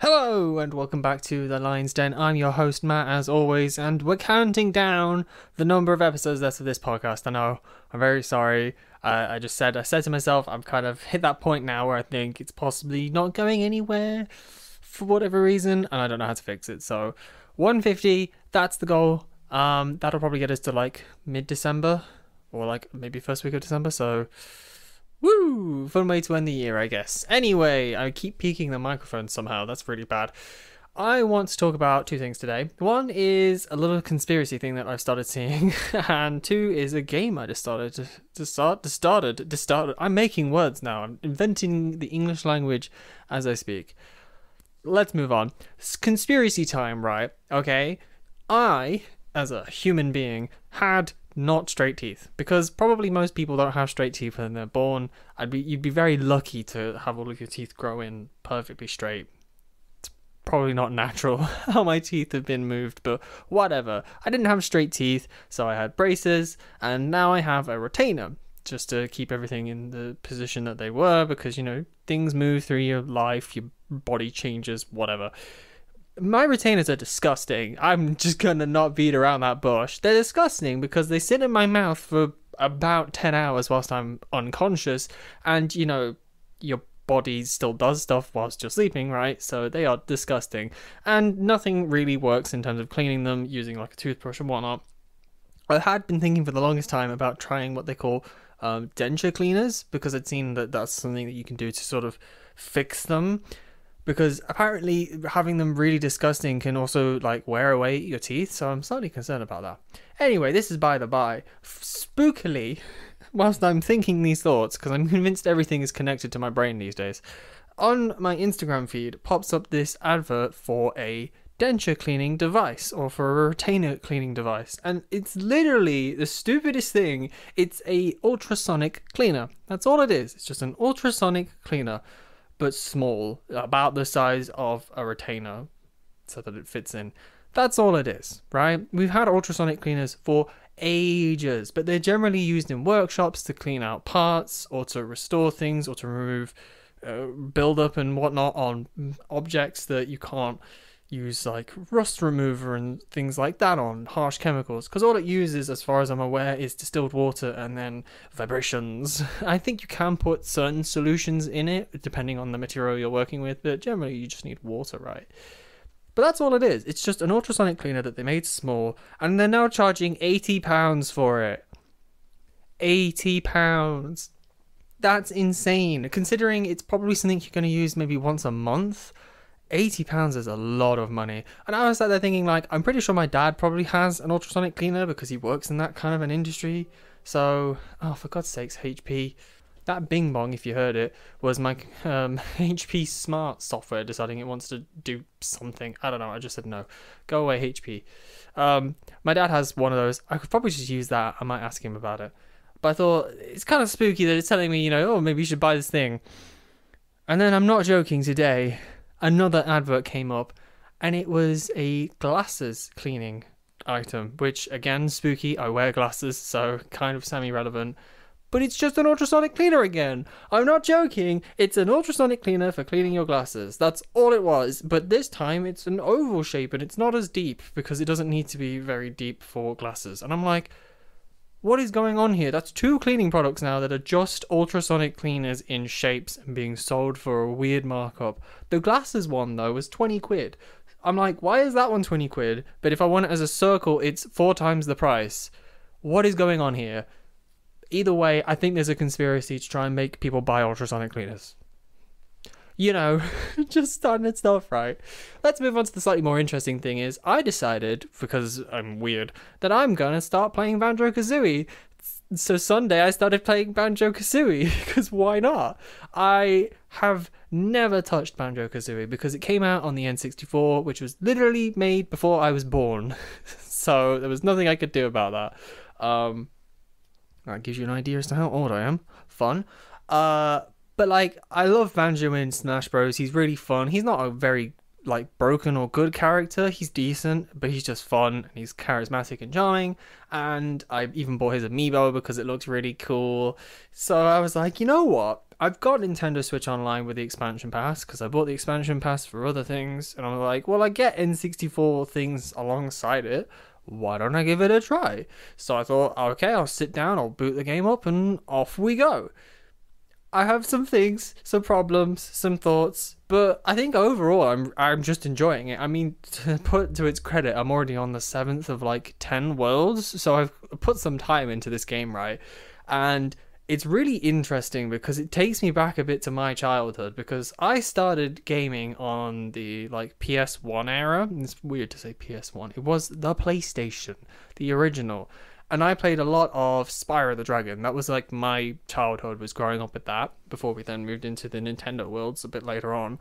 Hello and welcome back to The Lion's Den. I'm your host Matt as always, and we're counting down the number of episodes left of this podcast. I know, I'm very sorry. I said to myself, I've kind of hit that point now where I think it's possibly not going anywhere for whatever reason, and I don't know how to fix it. So 150, that's the goal. That'll probably get us to like mid-December or like maybe first week of December. So woo! Fun way to end the year, I guess. Anyway, I keep peeking the microphone somehow. That's really bad. I want to talk about two things today. One is a little conspiracy thing that I've started seeing, and two is a game I just started. I'm making words now. I'm inventing the English language as I speak. Let's move on. It's conspiracy time, right? Okay. I, as a human being, had not straight teeth, because probably most people don't have straight teeth when they're born. You'd be very lucky to have all of your teeth grow in perfectly straight. It's probably not natural how my teeth have been moved, but whatever. I didn't have straight teeth, so I had braces, and now I have a retainer just to keep everything in the position that they were, because things move through your life, your body changes, whatever. My retainers are disgusting. I'm just gonna not beat around that bush. They're disgusting because they sit in my mouth for about 10 hours whilst I'm unconscious, and your body still does stuff whilst you're sleeping, right? So they are disgusting, and nothing really works in terms of cleaning them using like a toothbrush and whatnot. I had been thinking for the longest time about trying what they call denture cleaners, because I'd seen that that's something that you can do to sort of fix them. Because apparently having them really disgusting can also like wear away your teeth, so I'm slightly concerned about that. Anyway, this is by the by. Spookily, whilst I'm thinking these thoughts, because I'm convinced everything is connected to my brain these days, on my Instagram feed pops up this advert for a denture cleaning device, or for a retainer cleaning device, and it's literally the stupidest thing. It's a ultrasonic cleaner. That's all it is. It's just an ultrasonic cleaner, but small, about the size of a retainer, so that it fits in. That's all it is, right? We've had ultrasonic cleaners for ages, but they're generally used in workshops to clean out parts, or to restore things, or to remove buildup and whatnot on objects that you can't use like rust remover and things like that on, harsh chemicals, because all it uses, as far as I'm aware, is distilled water and then vibrations. I think you can put certain solutions in it depending on the material you're working with, but generally you just need water, right? But that's all it is. It's just an ultrasonic cleaner that they made small, and they're now charging £80 for it. £80. That's insane, considering it's probably something you're going to use maybe once a month. £80 is a lot of money. And I was sat there thinking, like, I'm pretty sure my dad probably has an ultrasonic cleaner because he works in that kind of an industry. So, oh, for God's sakes, HP. That bing bong, if you heard it, was my HP smart software deciding it wants to do something. I don't know, I just said no. Go away, HP. My dad has one of those. I could probably just use that. I might ask him about it. But I thought, it's kind of spooky that it's telling me, oh, maybe you should buy this thing. And then, I'm not joking, today another advert came up, and it was a glasses cleaning item, which, again, spooky. I wear glasses, so kind of semi-relevant. But it's just an ultrasonic cleaner again. I'm not joking. It's an ultrasonic cleaner for cleaning your glasses. That's all it was. But this time it's an oval shape, and it's not as deep, because it doesn't need to be very deep for glasses. And I'm like, what is going on here? That's two cleaning products now that are just ultrasonic cleaners in shapes and being sold for a weird markup. The glasses one, though, was 20 quid. I'm like, why is that one 20 quid? But if I want it as a circle, it's 4 times the price. What is going on here? Either way, I think there's a conspiracy to try and make people buy ultrasonic cleaners. Just starting it stuff, right? Let's move on to the slightly more interesting thing is, I decided, because I'm weird, that I'm gonna start playing Banjo-Kazooie. So Sunday I started playing Banjo-Kazooie, because why not? I have never touched Banjo-Kazooie, because it came out on the N64, which was literally made before I was born. So there was nothing I could do about that. That gives you an idea as to how old I am. Fun. But like, I love Banjo in Smash Bros. He's really fun. He's not a very like broken or good character. He's decent, but he's just fun and he's charismatic and charming. And I even bought his amiibo because it looks really cool. So I was like, you know what? I've got Nintendo Switch Online with the expansion pass because I bought the expansion pass for other things. And I'm like, well, I get N64 things alongside it. Why don't I give it a try? So I thought, okay, I'll sit down, I'll boot the game up, and off we go. I have some things, some problems, some thoughts, but I think overall I'm just enjoying it. I mean, to put to its credit, I'm already on the 7th of like 10 worlds, so I've put some time into this game, right? And it's really interesting because it takes me back a bit to my childhood, because I started gaming on the like PS1 era. It's weird to say PS1. It was the PlayStation, the original. And I played a lot of Spyro the Dragon. That was like my childhood, was growing up with that, before we then moved into the Nintendo worlds a bit later on.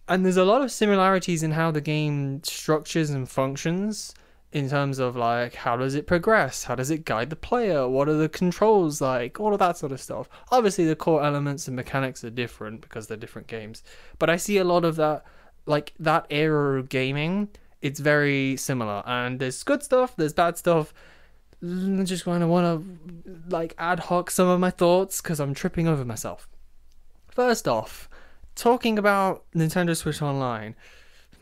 And there's a lot of similarities in how the game structures and functions, in terms of like, how does it progress? How does it guide the player? What are the controls like? All of that sort of stuff. Obviously the core elements and mechanics are different because they're different games. But I see a lot of that, like that era of gaming, it's very similar. And there's good stuff, there's bad stuff. I just kind of want to like ad hoc some of my thoughts because I'm tripping over myself. First off, talking about Nintendo Switch Online,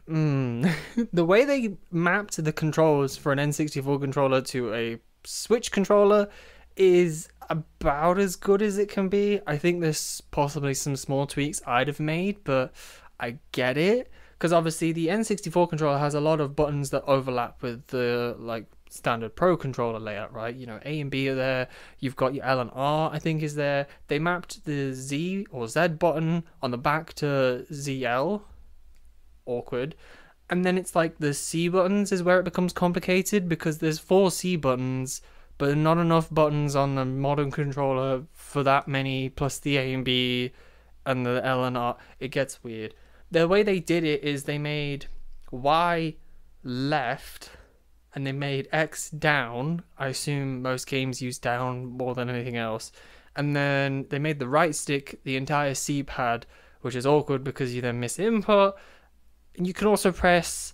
the way they mapped the controls for an N64 controller to a Switch controller is about as good as it can be. I think there's possibly some small tweaks I'd have made, but I get it. Because obviously the N64 controller has a lot of buttons that overlap with the like standard Pro controller layout, right? You know, A and B are there. You've got your L and R, I think, is there. They mapped the Z or Z button on the back to ZL. Awkward. And then it's like the C buttons is where it becomes complicated, because there's 4 C buttons, but not enough buttons on the modern controller for that many, plus the A and B and the L and R. It gets weird. The way they did it is they made Y left and they made X down. I assume most games use down more than anything else. And then they made the right stick the entire C pad, which is awkward because you then miss input. And you can also press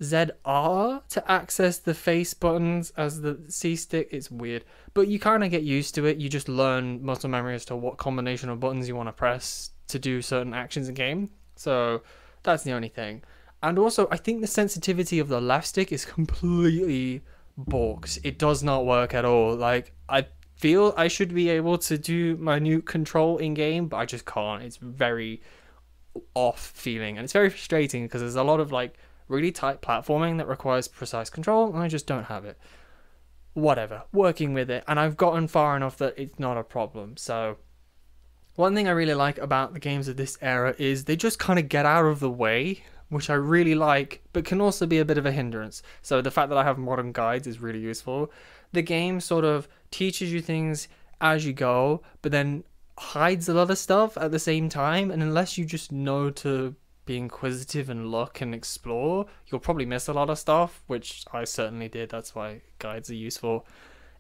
ZR to access the face buttons as the C stick. It's weird, but you kind of get used to it. You just learn muscle memory as to what combination of buttons you want to press to do certain actions in game. So that's the only thing. And also, I think the sensitivity of the left stick is completely borked. It does not work at all. Like, I feel I should be able to do minute control in game, but I just can't. It's very off feeling, and it's very frustrating because there's a lot of like really tight platforming that requires precise control, and I just don't have it. Whatever, working with it, and I've gotten far enough that it's not a problem. So one thing I really like about the games of this era is they just kind of get out of the way, which I really like, but can also be a bit of a hindrance. So the fact that I have modern guides is really useful. The game sort of teaches you things as you go, but then hides a lot of stuff at the same time, and unless you just know to be inquisitive and look and explore, you'll probably miss a lot of stuff, which I certainly did. That's why guides are useful.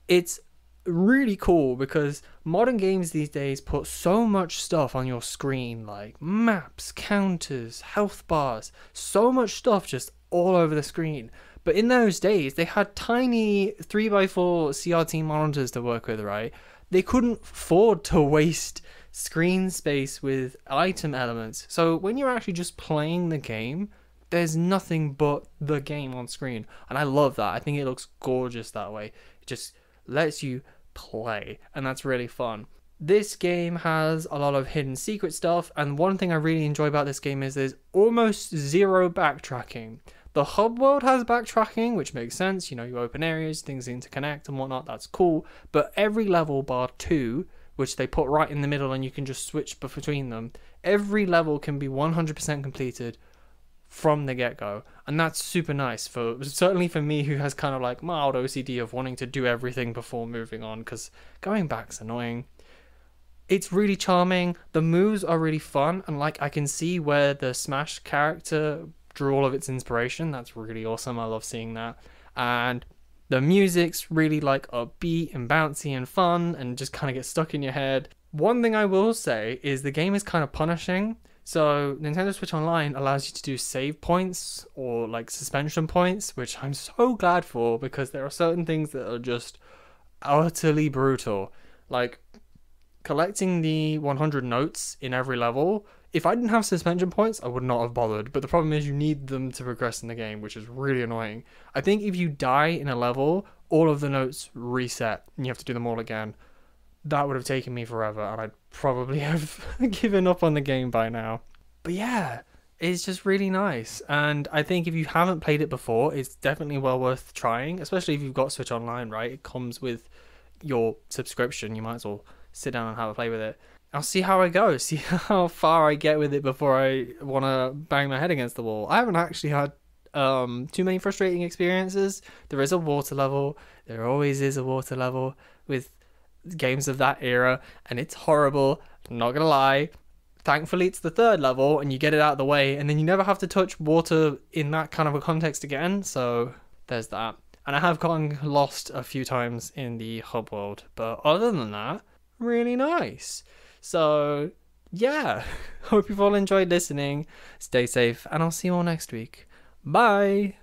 It's really cool because modern games these days put so much stuff on your screen, like maps, counters, health bars, so much stuff just all over the screen. But in those days they had tiny 3x4 CRT monitors to work with, right? They couldn't afford to waste screen space with item elements. So when you're actually just playing the game, there's nothing but the game on screen. And I love that. I think it looks gorgeous that way. It just lets you play, and that's really fun. This game has a lot of hidden secret stuff, and one thing I really enjoy about this game is there's almost zero backtracking. The hub world has backtracking, which makes sense. You know, you open areas, things interconnect and whatnot, that's cool. But every level bar 2, which they put right in the middle and you can just switch between them, every level can be 100% completed from the get-go, and that's super nice, for certainly for me, who has kind of like mild OCD of wanting to do everything before moving on, because going back's annoying. It's really charming. The moves are really fun, and like I can see where the Smash character drew all of its inspiration. That's really awesome. I love seeing that. And the music's really like upbeat and bouncy and fun and just kind of gets stuck in your head. One thing I will say is the game is kind of punishing. So Nintendo Switch Online allows you to do save points or like suspension points, which I'm so glad for, because there are certain things that are just utterly brutal. Like collecting the 100 notes in every level. If I didn't have suspension points, I would not have bothered. But the problem is you need them to progress in the game, which is really annoying. I think if you die in a level, all of the notes reset and you have to do them all again. That would have taken me forever, and I'd probably have given up on the game by now. But yeah, it's just really nice. And I think if you haven't played it before, it's definitely well worth trying, especially if you've got Switch Online, right? It comes with your subscription. You might as well sit down and have a play with it. I'll see how I go, see how far I get with it before I want to bang my head against the wall. I haven't actually had too many frustrating experiences. There is a water level. There always is a water level with games of that era, and it's horrible, not gonna lie. Thankfully it's the third level and you get it out of the way, and then you never have to touch water in that kind of a context again, so there's that. And I have gotten lost a few times in the hub world, but other than that, really nice. So yeah, hope you've all enjoyed listening. Stay safe, and I'll see you all next week. Bye.